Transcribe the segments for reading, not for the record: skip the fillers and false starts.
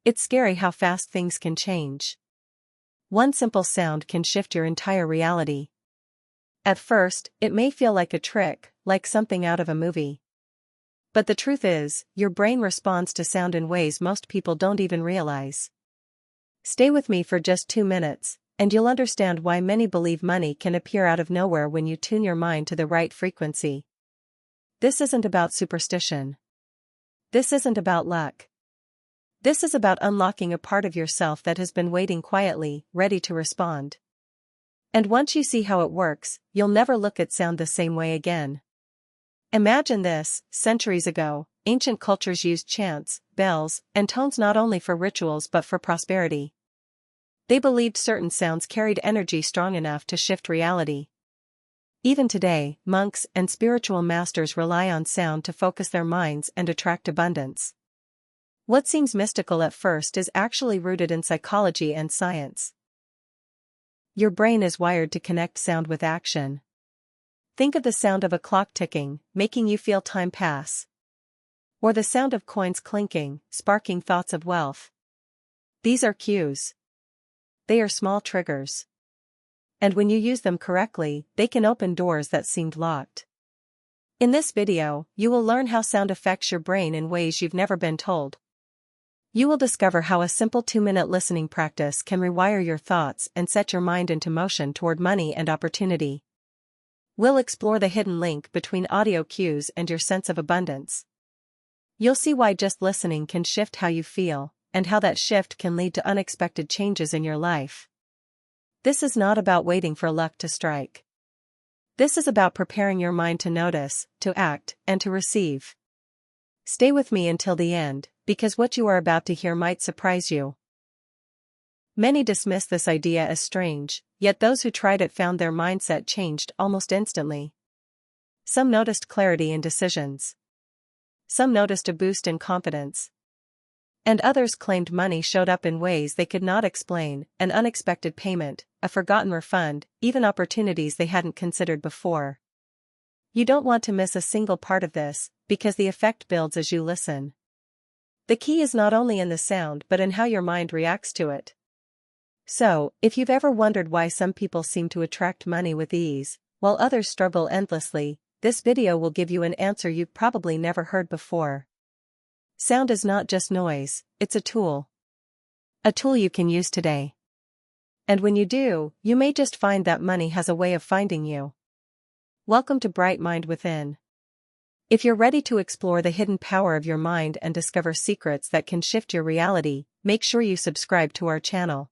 It's scary how fast things can change. One simple sound can shift your entire reality. At first, it may feel like a trick, like something out of a movie. But the truth is, your brain responds to sound in ways most people don't even realize. Stay with me for just 2 minutes, and you'll understand why many believe money can appear out of nowhere when you tune your mind to the right frequency. This isn't about superstition. This isn't about luck. This is about unlocking a part of yourself that has been waiting quietly, ready to respond. And once you see how it works, you'll never look at sound the same way again. Imagine this: centuries ago, ancient cultures used chants, bells, and tones not only for rituals but for prosperity. They believed certain sounds carried energy strong enough to shift reality. Even today, monks and spiritual masters rely on sound to focus their minds and attract abundance. What seems mystical at first is actually rooted in psychology and science. Your brain is wired to connect sound with action. Think of the sound of a clock ticking, making you feel time pass. Or the sound of coins clinking, sparking thoughts of wealth. These are cues. They are small triggers. And when you use them correctly, they can open doors that seemed locked. In this video, you will learn how sound affects your brain in ways you've never been told. You will discover how a simple 2-minute listening practice can rewire your thoughts and set your mind into motion toward money and opportunity. We'll explore the hidden link between audio cues and your sense of abundance. You'll see why just listening can shift how you feel, and how that shift can lead to unexpected changes in your life. This is not about waiting for luck to strike. This is about preparing your mind to notice, to act, and to receive. Stay with me until the end, because what you are about to hear might surprise you. Many dismiss this idea as strange, yet those who tried it found their mindset changed almost instantly. Some noticed clarity in decisions. Some noticed a boost in confidence. And others claimed money showed up in ways they could not explain: an unexpected payment, a forgotten refund, even opportunities they hadn't considered before. You don't want to miss a single part of this, because the effect builds as you listen. The key is not only in the sound but in how your mind reacts to it. So, if you've ever wondered why some people seem to attract money with ease, while others struggle endlessly, this video will give you an answer you've probably never heard before. Sound is not just noise, it's a tool. A tool you can use today. And when you do, you may just find that money has a way of finding you. Welcome to Bright Mind Within. If you're ready to explore the hidden power of your mind and discover secrets that can shift your reality, make sure you subscribe to our channel.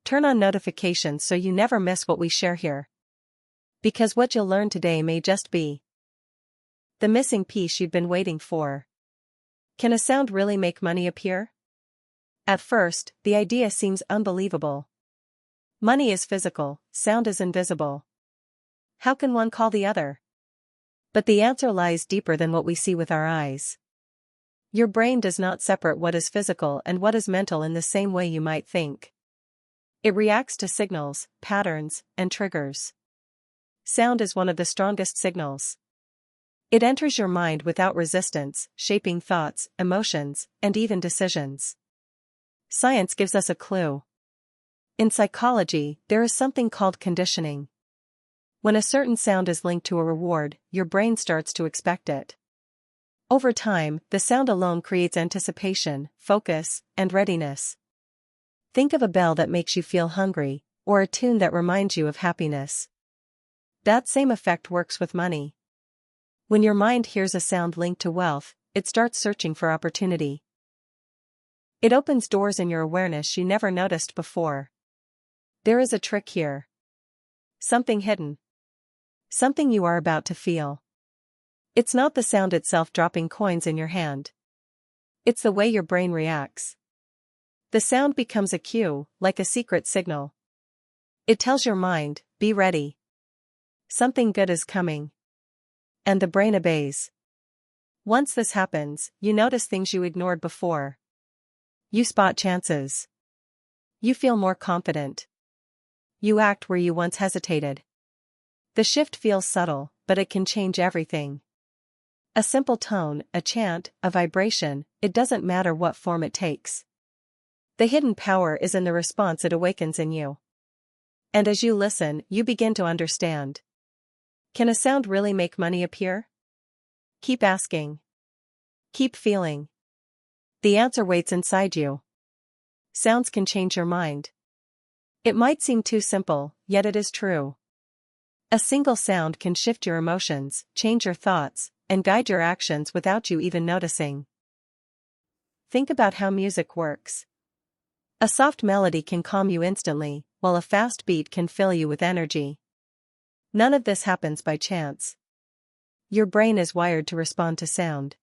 Turn on notifications so you never miss what we share here. Because what you'll learn today may just be the missing piece you've been waiting for. Can a sound really make money appear? At first, the idea seems unbelievable. Money is physical, sound is invisible. How can one call the other? But the answer lies deeper than what we see with our eyes. Your brain does not separate what is physical and what is mental in the same way you might think. It reacts to signals, patterns, and triggers. Sound is one of the strongest signals. It enters your mind without resistance, shaping thoughts, emotions, and even decisions. Science gives us a clue. In psychology, there is something called conditioning. When a certain sound is linked to a reward, your brain starts to expect it. Over time, the sound alone creates anticipation, focus, and readiness. Think of a bell that makes you feel hungry, or a tune that reminds you of happiness. That same effect works with money. When your mind hears a sound linked to wealth, it starts searching for opportunity. It opens doors in your awareness you never noticed before. There is a trick here. Something hidden. Something you are about to feel. It's not the sound itself dropping coins in your hand. It's the way your brain reacts. The sound becomes a cue, like a secret signal. It tells your mind, be ready. Something good is coming. And the brain obeys. Once this happens, you notice things you ignored before. You spot chances. You feel more confident. You act where you once hesitated. The shift feels subtle, but it can change everything. A simple tone, a chant, a vibration, it doesn't matter what form it takes. The hidden power is in the response it awakens in you. And as you listen, you begin to understand. Can a sound really make money appear? Keep asking. Keep feeling. The answer waits inside you. Sounds can change your mind. It might seem too simple, yet it is true. A single sound can shift your emotions, change your thoughts, and guide your actions without you even noticing. Think about how music works. A soft melody can calm you instantly, while a fast beat can fill you with energy. None of this happens by chance. Your brain is wired to respond to sound.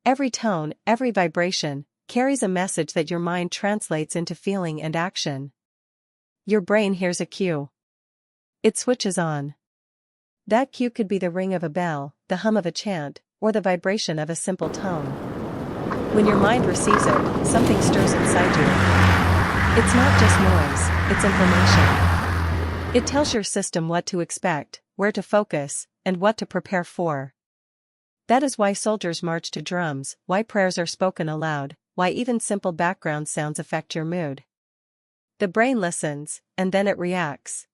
Every tone, every vibration, carries a message that your mind translates into feeling and action. Your brain hears a cue. It switches on. That cue could be the ring of a bell, the hum of a chant, or the vibration of a simple tone. When your mind receives it, something stirs inside you. It's not just noise, it's information. It tells your system what to expect, where to focus, and what to prepare for. That is why soldiers march to drums, why prayers are spoken aloud, why even simple background sounds affect your mood. The brain listens, and then it reacts.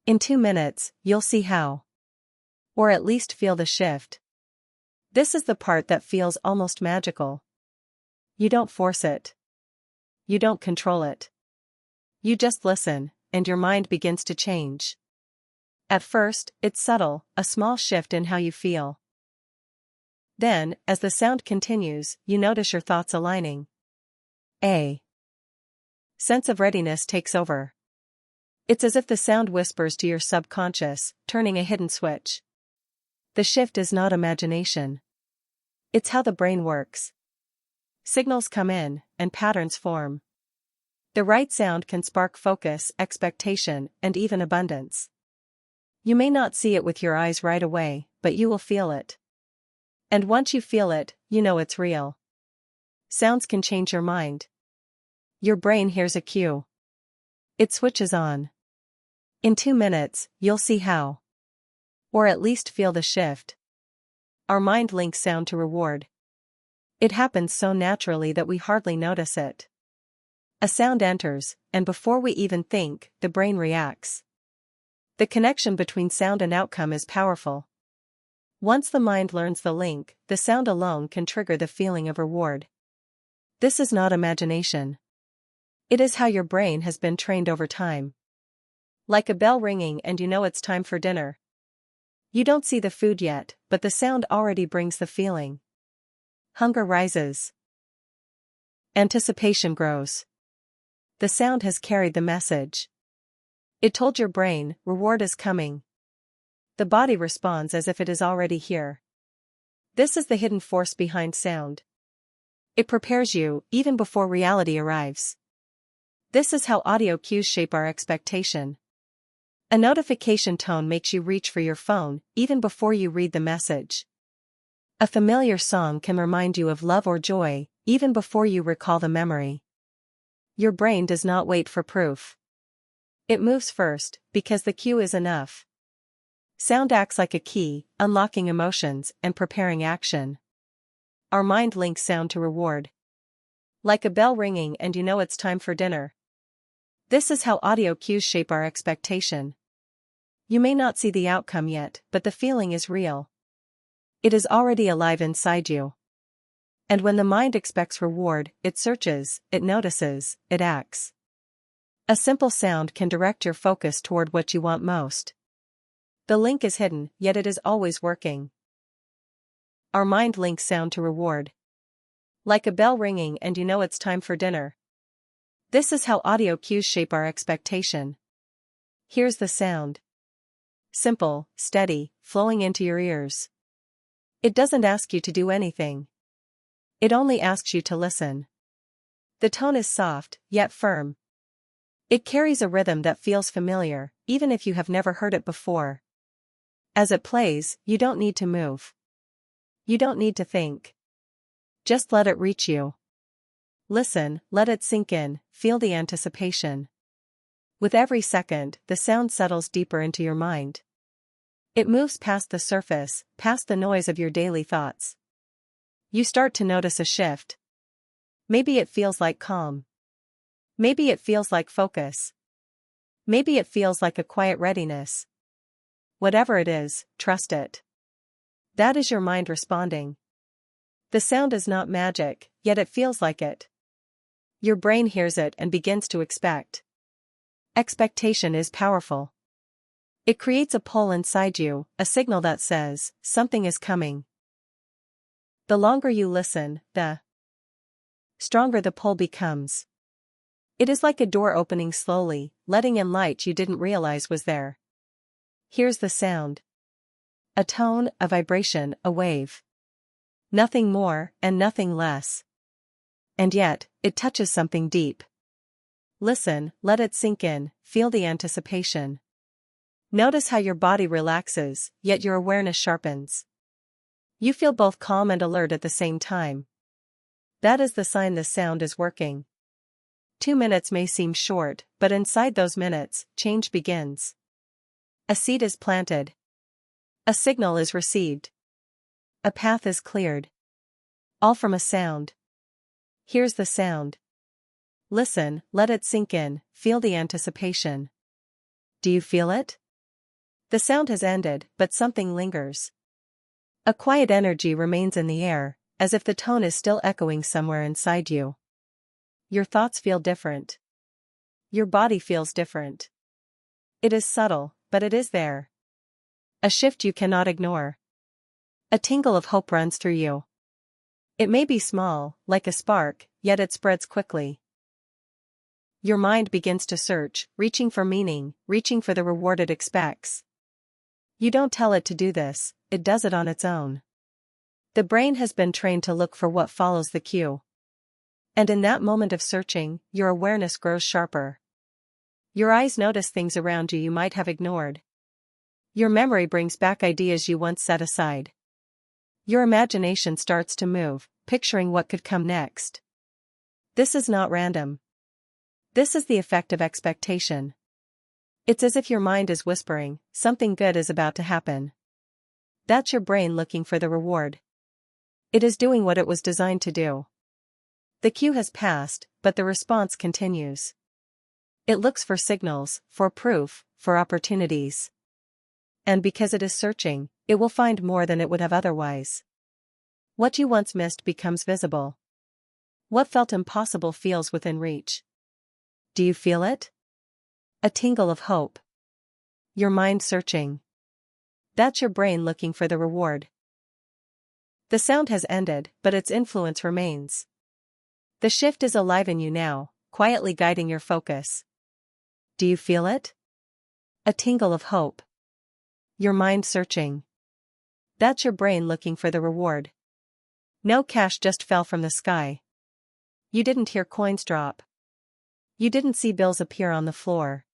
In 2 minutes, you'll see how. Or at least feel the shift. This is the part that feels almost magical. You don't force it. You don't control it. You just listen, and your mind begins to change. At first, it's subtle, a small shift in how you feel. Then, as the sound continues, you notice your thoughts aligning. A sense of readiness takes over. It's as if the sound whispers to your subconscious, turning a hidden switch. The shift is not imagination. It's how the brain works. Signals come in, and patterns form. The right sound can spark focus, expectation, and even abundance. You may not see it with your eyes right away, but you will feel it. And once you feel it, you know it's real. Sounds can change your mind. Your brain hears a cue. It switches on. In 2 minutes, you'll see how. Or at least feel the shift. Our mind links sound to reward. It happens so naturally that we hardly notice it. A sound enters, and before we even think, the brain reacts. The connection between sound and outcome is powerful. Once the mind learns the link, the sound alone can trigger the feeling of reward. This is not imagination. It is how your brain has been trained over time. Like a bell ringing and you know it's time for dinner. You don't see the food yet, but the sound already brings the feeling. Hunger rises. Anticipation grows. The sound has carried the message. It told your brain, reward is coming. The body responds as if it is already here. This is the hidden force behind sound. It prepares you, even before reality arrives. This is how audio cues shape our expectation. A notification tone makes you reach for your phone, even before you read the message. A familiar song can remind you of love or joy, even before you recall the memory. Your brain does not wait for proof. It moves first, because the cue is enough. Sound acts like a key, unlocking emotions and preparing action. Our mind links sound to reward. Like a bell ringing and you know it's time for dinner. This is how audio cues shape our expectation. You may not see the outcome yet, but the feeling is real. It is already alive inside you. And when the mind expects reward, it searches, it notices, it acts. A simple sound can direct your focus toward what you want most. The link is hidden, yet it is always working. Our mind links sound to reward. Like a bell ringing and you know it's time for dinner. This is how audio cues shape our expectation. Here's the sound. Simple, steady, flowing into your ears. It doesn't ask you to do anything. It only asks you to listen. The tone is soft, yet firm. It carries a rhythm that feels familiar, even if you have never heard it before. As it plays, you don't need to move. You don't need to think. Just let it reach you. Listen, let it sink in, feel the anticipation. With every second, the sound settles deeper into your mind. It moves past the surface, past the noise of your daily thoughts. You start to notice a shift. Maybe it feels like calm. Maybe it feels like focus. Maybe it feels like a quiet readiness. Whatever it is, trust it. That is your mind responding. The sound is not magic, yet it feels like it. Your brain hears it and begins to expect. Expectation is powerful. It creates a pull inside you, a signal that says, something is coming. The longer you listen, the stronger the pull becomes. It is like a door opening slowly, letting in light you didn't realize was there. Here's the sound. A tone, a vibration, a wave. Nothing more, and nothing less. And yet, it touches something deep. Listen, let it sink in, feel the anticipation. Notice how your body relaxes, yet your awareness sharpens. You feel both calm and alert at the same time. That is the sign the sound is working. 2 minutes may seem short, but inside those minutes, change begins. A seed is planted. A signal is received. A path is cleared. All from a sound. Here's the sound. Listen, let it sink in, feel the anticipation. Do you feel it? The sound has ended, but something lingers. A quiet energy remains in the air, as if the tone is still echoing somewhere inside you. Your thoughts feel different. Your body feels different. It is subtle, but it is there. A shift you cannot ignore. A tingle of hope runs through you. It may be small, like a spark, yet it spreads quickly. Your mind begins to search, reaching for meaning, reaching for the reward it expects. You don't tell it to do this, it does it on its own. The brain has been trained to look for what follows the cue. And in that moment of searching, your awareness grows sharper. Your eyes notice things around you might have ignored. Your memory brings back ideas you once set aside. Your imagination starts to move, picturing what could come next. This is not random. This is the effect of expectation. It's as if your mind is whispering, something good is about to happen. That's your brain looking for the reward. It is doing what it was designed to do. The cue has passed, but the response continues. It looks for signals, for proof, for opportunities. And because it is searching, it will find more than it would have otherwise. What you once missed becomes visible. What felt impossible feels within reach. Do you feel it? A tingle of hope. Your mind searching. That's your brain looking for the reward. The sound has ended, but its influence remains. The shift is alive in you now, quietly guiding your focus. Do you feel it? A tingle of hope. Your mind searching. That's your brain looking for the reward. No cash just fell from the sky. You didn't hear coins drop. You didn't see bills appear on the floor.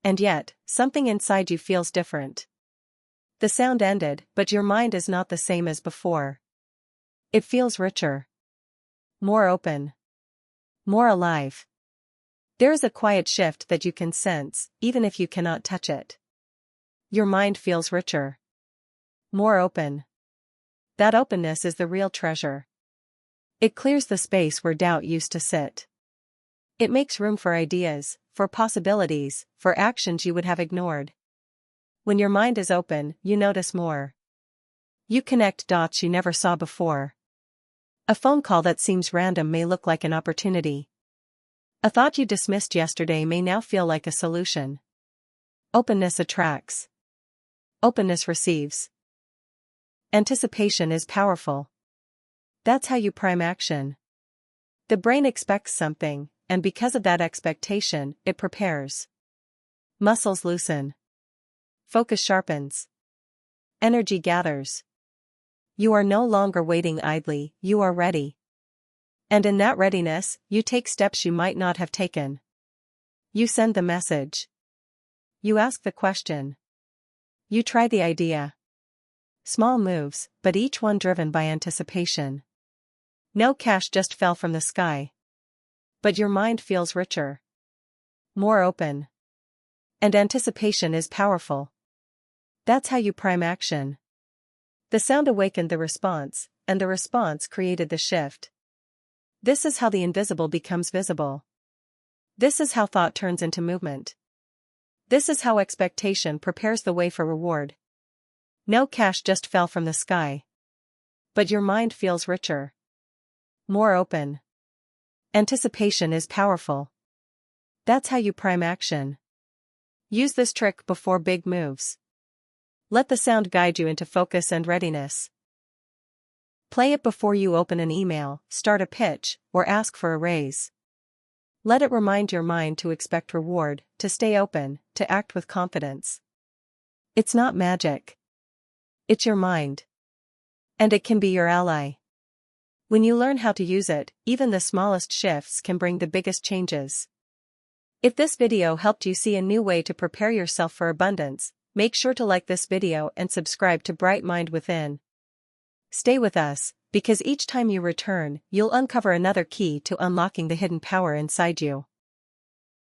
And yet, something inside you feels different. The sound ended, but your mind is not the same as before. It feels richer. More open. More alive. There is a quiet shift that you can sense, even if you cannot touch it. Your mind feels richer. More open. That openness is the real treasure. It clears the space where doubt used to sit. It makes room for ideas, for possibilities, for actions you would have ignored. When your mind is open, you notice more. You connect dots you never saw before. A phone call that seems random may look like an opportunity. A thought you dismissed yesterday may now feel like a solution. Openness attracts. Openness receives. Anticipation is powerful. That's how you prime action. The brain expects something, and because of that expectation, it prepares. Muscles loosen. Focus sharpens. Energy gathers. You are no longer waiting idly, you are ready. And in that readiness, you take steps you might not have taken. You send the message. You ask the question. You try the idea. Small moves, but each one driven by anticipation. No cash just fell from the sky. But your mind feels richer. More open. And anticipation is powerful. That's how you prime action. The sound awakened the response, and the response created the shift. This is how the invisible becomes visible. This is how thought turns into movement. This is how expectation prepares the way for reward. No cash just fell from the sky. But your mind feels richer. More open. Anticipation is powerful. That's how you prime action. Use this trick before big moves. Let the sound guide you into focus and readiness. Play it before you open an email, start a pitch, or ask for a raise. Let it remind your mind to expect reward, to stay open, to act with confidence. It's not magic. It's your mind. And it can be your ally. When you learn how to use it, even the smallest shifts can bring the biggest changes. If this video helped you see a new way to prepare yourself for abundance, make sure to like this video and subscribe to Bright Mind Within. Stay with us, because each time you return, you'll uncover another key to unlocking the hidden power inside you.